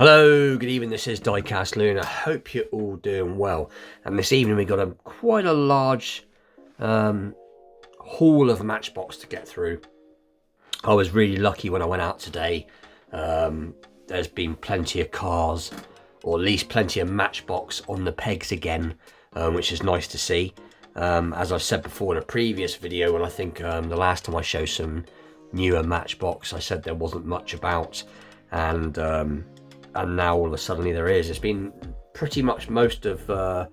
Hello, good evening, this is Diecast Loon. I hope you're all doing well. And this evening we got quite a large haul of Matchbox to get through. I was really lucky when I went out today. There's been plenty of cars, or at least plenty of Matchbox on the pegs again, which is nice to see. As I've said before in a previous video, and I think the last time I showed some newer Matchbox, I said there wasn't much about, and now all of a sudden there is. It's been pretty much most of the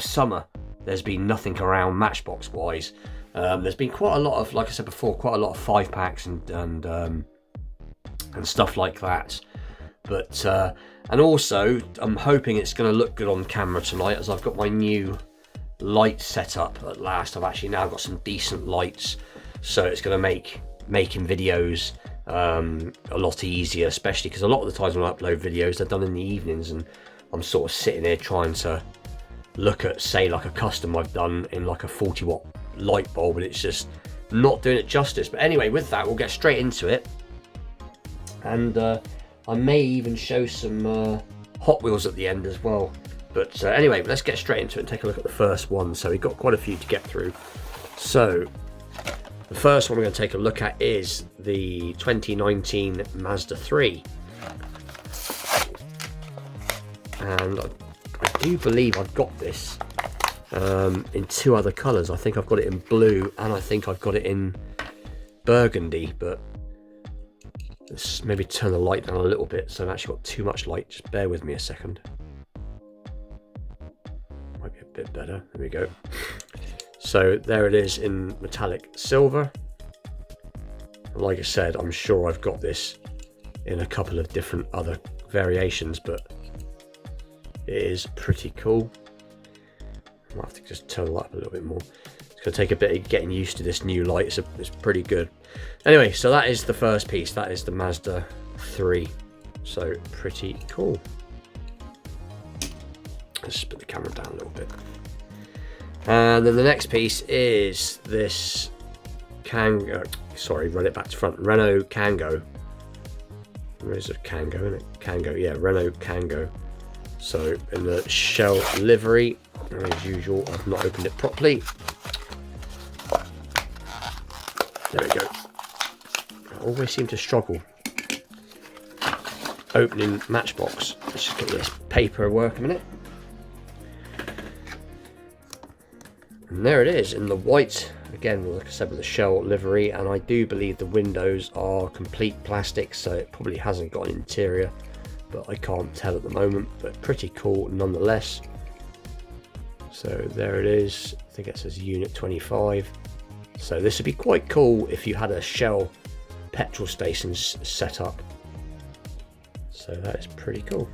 summer. There's been nothing around Matchbox wise. There's been quite a lot of, like I said before, quite a lot of 5-packs and stuff like that. But and also I'm hoping it's going to look good on camera tonight, as I've got my new light set up at last. I've actually now got some decent lights, so it's going to make making videos a lot easier, especially because a lot of the times when I upload videos they're done in the evenings, and I'm sort of sitting here trying to look at, say, like a custom I've done in like a 40-watt light bulb, and it's just not doing it justice. But anyway, with that, we'll get straight into it, and I may even show some Hot Wheels at the end as well. But anyway, let's get straight into it and take a look at the first one. So we've got quite a few to get through. So the first one we're going to take a look at is the 2019 Mazda 3. And I do believe I've got this in two other colours. I think I've got it in blue, and I think I've got it in burgundy. But let's maybe turn the light down a little bit, so I've actually got too much light. Just bear with me a second. Might be a bit better. There we go. So there it is in metallic silver. Like I said, I'm sure I've got this in a couple of different other variations, but it is pretty cool. I'll have to just turn the light up a little bit more. It's going to take a bit of getting used to this new light. It's pretty good. Anyway, so that is the first piece. That is the Mazda 3. So pretty cool. Let's put the camera down a little bit. And then the next piece is this Kangoo. Sorry, run it back to front. Renault Kangoo. Where is it? Kangoo, isn't it? Kangoo, yeah, Renault Kangoo. So in the shell livery, as usual, I've not opened it properly. There we go. I always seem to struggle opening Matchbox. Let's just get this paperwork a minute. And there it is in the white, again, like I said, with the shell livery, and I do believe the windows are complete plastic, so it probably hasn't got an interior, but I can't tell at the moment. But pretty cool nonetheless. So there it is. I think it says unit 25. So this would be quite cool if you had a Shell petrol station set up. So that is pretty cool.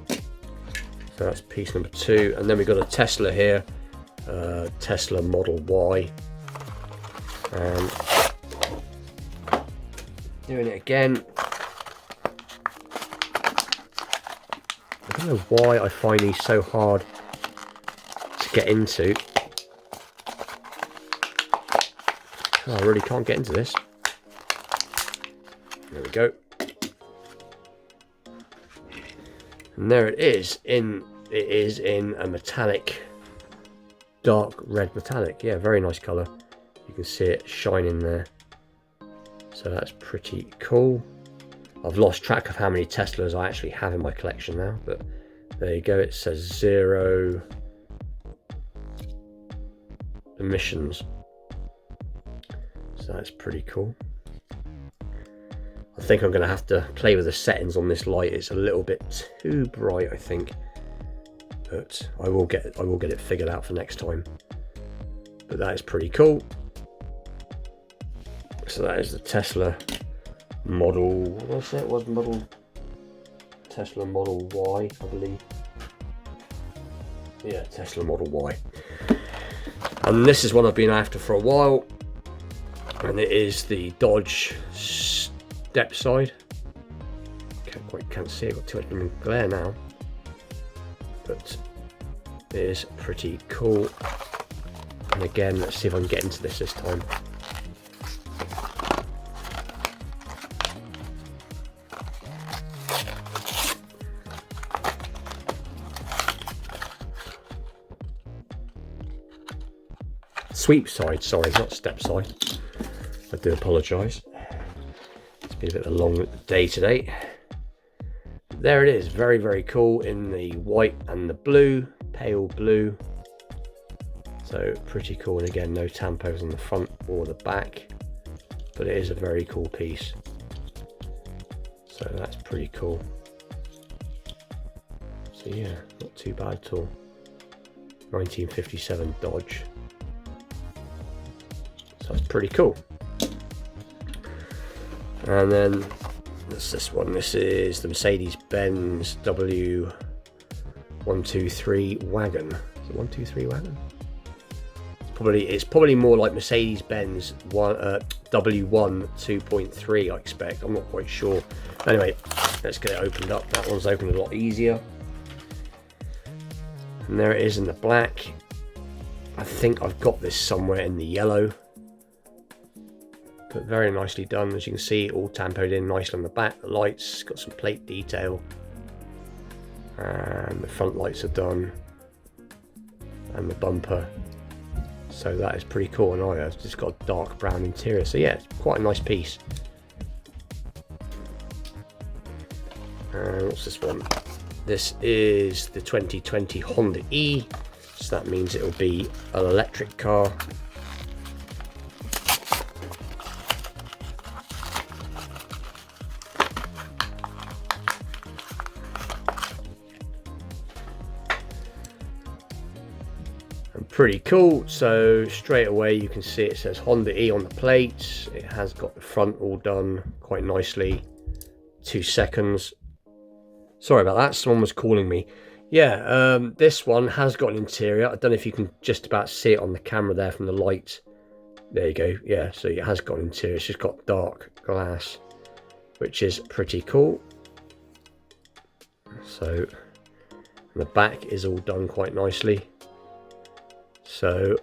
So that's piece number 2, and then we've got a Tesla here. Tesla Model Y, and doing it again. I don't know why I find these so hard to get into. I really can't get into this. There we go. And there it is. It is in a metallic, dark red metallic. Yeah, very nice colour. You can see it shining there. So that's pretty cool. I've lost track of how many Teslas I actually have in my collection now, but there you go. It says 0 emissions. So that's pretty cool. I think I'm going to have to play with the settings on this light. It's a little bit too bright, I think. But I will get it figured out for next time. But that is pretty cool. So that is the Tesla Model. What did I say it was? Tesla Model Y, I believe. Yeah, Tesla Model Y. And this is one I've been after for a while, and it is the Dodge step side. Can't see it. Got too much glare now. But it is pretty cool. And again, let's see if I can get into this time. sweep side, sorry, not step side. I do apologise. It's been a bit of a long day today. There it is, very, very cool in the white and the blue, pale blue. So pretty cool, and again, no tampos on the front or the back, but it is a very cool piece. So that's pretty cool. So yeah, not too bad at all. 1957 Dodge. So it's pretty cool. And then that's this one. This is the Mercedes-Benz W123 wagon. Is it 123 wagon? It's probably more like Mercedes-Benz W1 2.3, I expect. I'm not quite sure. Anyway, let's get it opened up. That one's opened a lot easier. And there it is in the black. I think I've got this somewhere in the yellow. But very nicely done. As you can see, all tampoed in nicely on the back. The lights, got some plate detail. And the front lights are done. And the bumper. So that is pretty cool. And I've just got a dark brown interior. So yeah, it's quite a nice piece. And what's this one? This is the 2020 Honda E. So that means it will be an electric car. Pretty cool. So straight away you can see it says Honda E on the plates. It has got the front all done quite nicely. 2 seconds. Sorry about that, someone was calling me. Yeah, this one has got an interior. I don't know if you can just about see it on the camera there from the light. There you go. Yeah, so it has got an interior. It's just got dark glass, which is pretty cool. So the back is all done quite nicely. So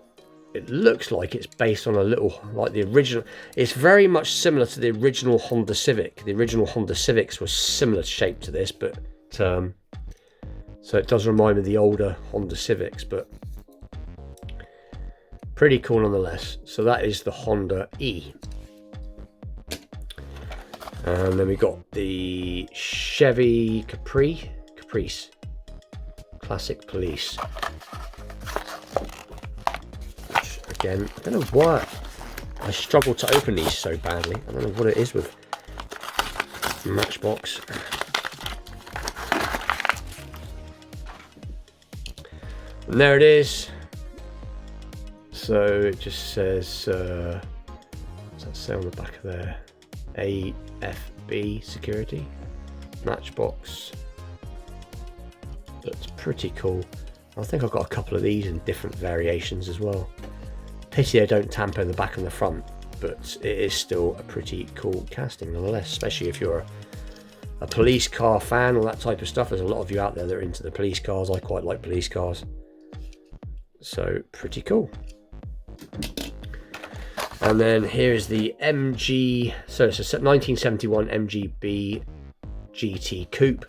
it looks like it's based on a little, like the original. It's very much similar to the original Honda Civic. The original Honda Civics was similar shape to this, but so it does remind me of the older Honda Civics, but pretty cool nonetheless. So that is the Honda E. And then we got the Chevy Caprice Classic Police. Again, I don't know why I struggle to open these so badly. I don't know what it is with Matchbox. And there it is. So it just says, what's that say on the back of there? AFB security. Matchbox. That's pretty cool. I think I've got a couple of these in different variations as well. Pity I don't tampo the back and the front, but it is still a pretty cool casting nonetheless, especially if you're a police car fan or that type of stuff. There's a lot of you out there that are into the police cars. I quite like police cars. So pretty cool. And then here's the MG, so it's a 1971 MGB GT Coupe.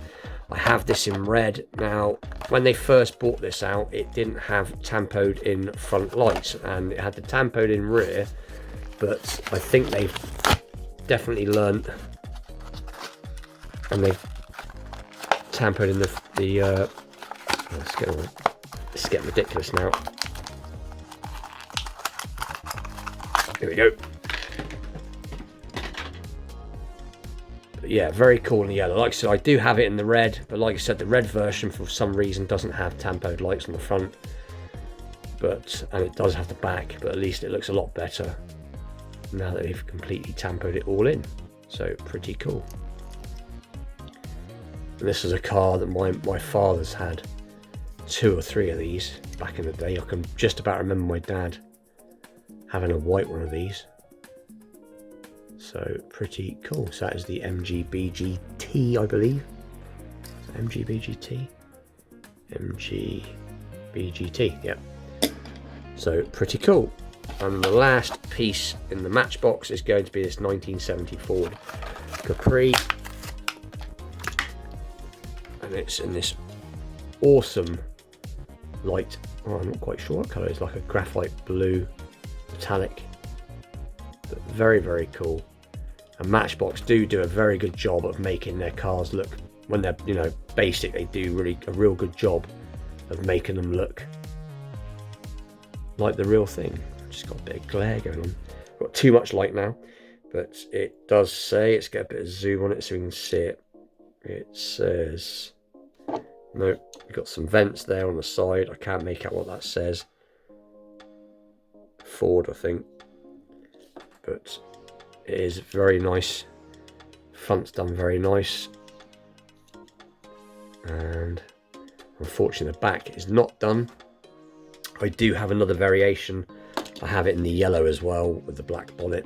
I have this in red. Now, when they first brought this out, it didn't have tampoed in front lights and it had the tampoed in rear, but I think they've definitely learnt and they've tampoed in the it's getting ridiculous now. Here we go. But yeah, very cool in the yellow. Like I said, I do have it in the red, but like I said, the red version for some reason doesn't have tampoed lights on the front, and it does have the back, but at least it looks a lot better now that they've completely tampoed it all in. So pretty cool. And this is a car that my father's had 2 or 3 of these back in the day. I can just about remember my dad having a white one of these. So pretty cool. So that is the MGB-GT, I believe. MGB-GT? MGB-GT, yeah. So pretty cool. And the last piece in the Matchbox is going to be this 1970 Ford Capri. And it's in this awesome light, oh, I'm not quite sure what colour, it's like a graphite blue. metallic, but very, very cool. And Matchbox do a very good job of making their cars look, when they're, you know, basic, they do really a real good job of making them look like the real thing. Just got a bit of glare going on. Got too much light now, but it does say, let's get a bit of zoom on it so we can see it. It says, no, we've got some vents there on the side. I can't make out what that says. Ford, I think, but it is very nice. Front's done very nice, and unfortunately the back is not done. I do have another variation. I have it in the yellow as well with the black bonnet,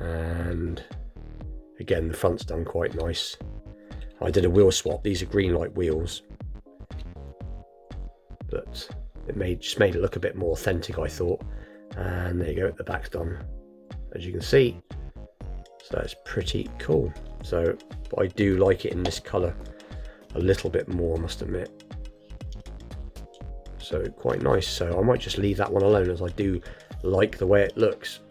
and again the front's done quite nice. I did a wheel swap. These are green light wheels, but it just made it look a bit more authentic, I thought. And there you go, the back's done, as you can see. So that's pretty cool. So, but I do like it in this colour a little bit more, I must admit. So quite nice. So I might just leave that one alone, as I do like the way it looks.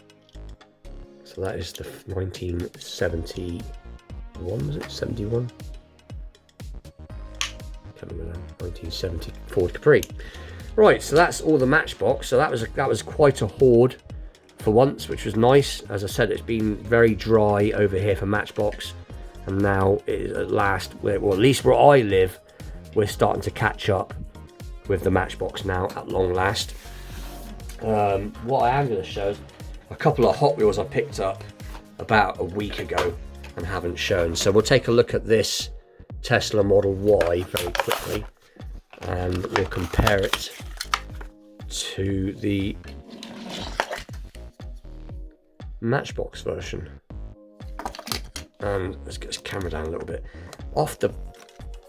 So that is the 1971, was it 71? Can't remember now. 1970 Ford Capri. Right, so that's all the Matchbox. So that was quite a hoard for once, which was nice. As I said, it's been very dry over here for Matchbox, and now it is at last, well, at least where I live, we're starting to catch up with the Matchbox now at long last. What I am going to show is a couple of Hot Wheels I picked up about a week ago and haven't shown. So we'll take a look at this Tesla Model Y very quickly, and we'll compare it to the Matchbox version. And let's get this camera down a little bit. Off the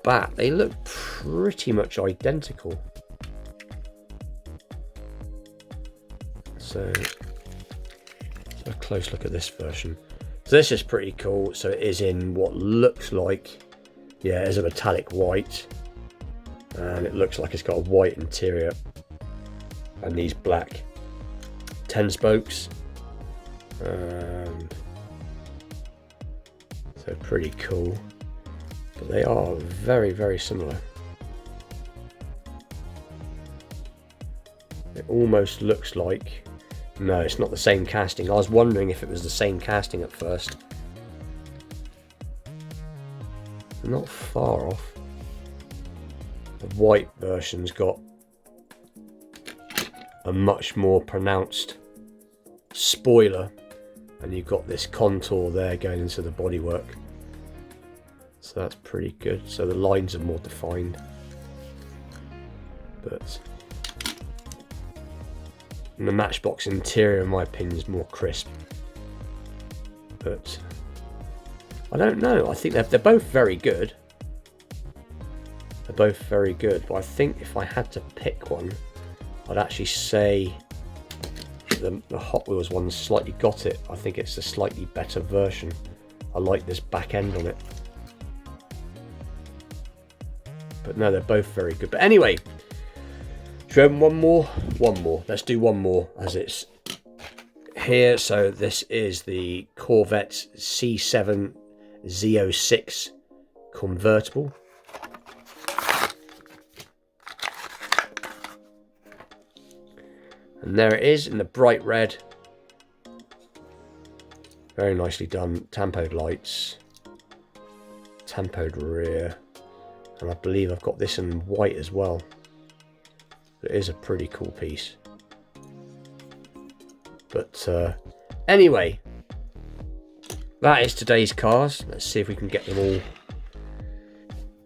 bat, they look pretty much identical. So a close look at this version. So this is pretty cool. So it is in what looks like, yeah, it is a metallic white, and it looks like it's got a white interior and these black 10 spokes. So pretty cool, but they are very, very similar. It almost looks like, no, it's not the same casting. I was wondering if it was the same casting at first. Not far off. The white version's got a much more pronounced spoiler, and you've got this contour there going into the bodywork. So that's pretty good. So the lines are more defined, but the Matchbox interior, in my opinion, is more crisp. But I don't know. I think they're both very good. They're both very good, but I think if I had to pick one, I'd actually say the Hot Wheels one slightly got it. I think it's a slightly better version. I like this back end on it. But no, they're both very good. But anyway, should we have one more? One more. Let's do one more as it's here. So this is the Corvette C7 Z06 convertible. And there it is in the bright red. Very nicely done. Tampoed lights, tampoed rear, and I believe I've got this in white as well. It is a pretty cool piece. But anyway, that is today's cars. Let's see if we can get them all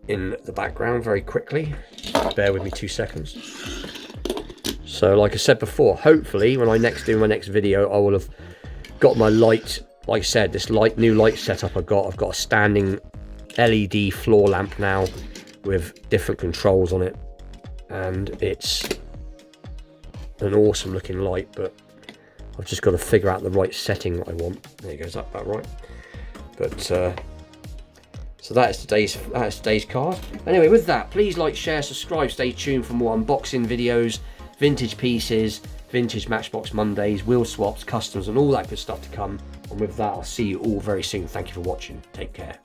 in the background very quickly. Bear with me 2 seconds. So like I said before, hopefully when I do my next video, I will have got my light, like I said, this new light setup I've got a standing LED floor lamp now with different controls on it, and it's an awesome looking light, but I've just got to figure out the right setting that I want. There it goes, up that right. But so that is today's card. Anyway, with that, please like, share, subscribe, stay tuned for more unboxing videos, vintage pieces, vintage Matchbox Mondays, wheel swaps, customs, and all that good stuff to come. And with that, I'll see you all very soon. Thank you for watching. Take care.